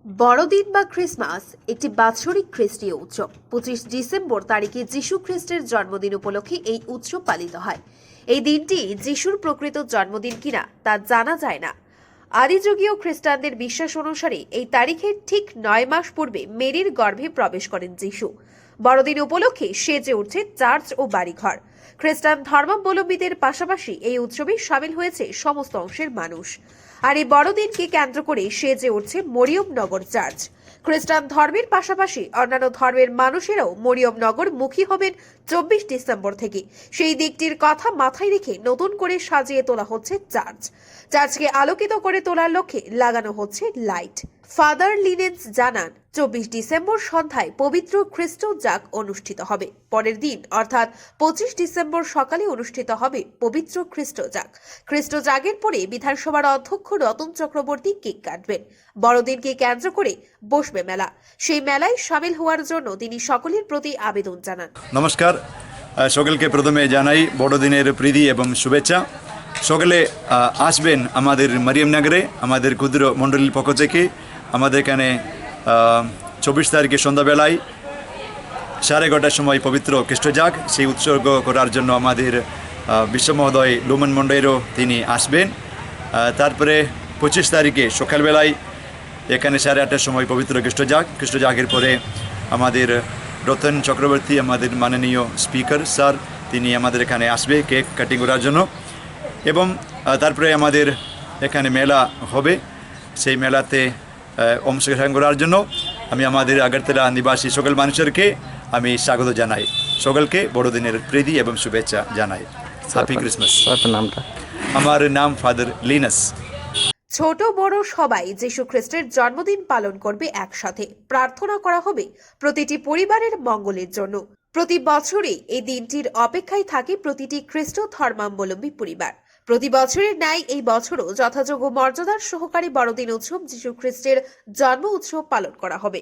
বড়দিন বা ক্রিসমাস একটি বাৎসরিক খ্রিস্টীয় উৎসব। 25 ডিসেম্বর তারিখে যিশু খ্রিস্টের জন্মদিন উপলক্ষে এই উৎসব পালিত হয়। এই দিনটি যিশুর প্রকৃত জন্মদিন কিনা তা জানা যায় না। আদিযুগীয় খ্রিস্টানদের বিশ্বাস অনুসারে এই তারিখের ঠিক 9 মাস পূর্বে মেরির গর্ভে প্রবেশ করেন যিশু। বড়দিন উপলক্ষে সেজে উঠছে চার্চ ও বাড়িঘর। খ্রিস্টান ধর্মাবলম্বীদের পাশাপাশি এই উৎসবে সামিল হয়েছে সমস্ত অংশের মানুষ। আর এই বড়দিনকে কেন্দ্র করে সেজে উঠছে মরিয়মনগর চার্চ। খ্রিস্টান ধর্মের পাশাপাশি অন্যান্য ধর্মের মানুষেরাও মরিয়মনগর মুখী হবেন 24 ডিসেম্বর থেকে। সেই দিকটির কথা মাথায় রেখে নতুন করে সাজিয়ে তোলা হচ্ছে চার্চ। চার্চকে আলোকিত করে তোলার লক্ষ্যে লাগানো হচ্ছে লাইট। ফাদার লিনেন্স জানান, 24 ডিসেম্বর সন্ধ্যায় পবিত্র খ্রিস্ট জাগ অনুষ্ঠিত হবে। পরের দিন অর্থাৎ 25 ডিসেম্বর সকালে অনুষ্ঠিত হবে পবিত্র খ্রিস্ট জাগ। খ্রিস্ট জাগের পরে বিধানসভার অধ্যক্ষ রতন চক্রবর্তী কেক কাটবেন। বড়দিনকে কেন্দ্র করে বসবে মেলা। সেই মেলায় সামিল হওয়ার জন্য তিনি সকলের প্রতি আবেদন জানান। নমস্কার, সকলকে প্রথমে জানাই বড়দিনের প্রীতি এবং শুভেচ্ছা। সকলে আসবেন আমাদের মরিয়মনগরে আমাদের ক্ষুদ্র মণ্ডলীর পক্ষ থেকে। আমাদের এখানে 24 তারিখে সন্ধ্যাবেলায় 11:30 সময় পবিত্র খ্রিস্টজাগ সেই উৎসর্গ করার জন্য আমাদের বিশ্বমহোদয় লোমন মন্ডলেরও তিনি আসবেন। তারপরে 25 তারিখে সকালবেলায় এখানে 8:30 সময় পবিত্র খ্রিস্টজাগের পরে আমাদের রতন চক্রবর্তী আমাদের মাননীয় স্পিকার স্যার তিনি আমাদের এখানে আসবে কেক কাটিং করার জন্য। এবং তারপরে আমাদের এখানে মেলা হবে। সেই মেলাতে অংশগ্রহণ করার জন্য আমি আমাদের আগরতলা নিবাসী সকল মানুষেরকে আমি স্বাগত জানাই। সকলকে বড়দিনের প্রীতি এবং শুভেচ্ছা জানাই। Happy Christmas. নামটা? আমার নাম ফাদার লিনাস। ছোট বড় সবাই যিশু খ্রিস্টের জন্মদিন পালন করবে একসাথে। প্রার্থনা করা হবে প্রতিটি পরিবারের মঙ্গলের জন্য। প্রতি বছরই এই দিনটির অপেক্ষায় থাকে প্রতিটি খ্রিস্ট ধর্মাবলম্বী পরিবার। প্রতি বছরের ন্যায় এই বছরও যথাযোগ্য মর্যাদার সহকারে বড়দিন উৎসব যিশু খ্রিস্টের জন্ম উৎসব পালন করা হবে।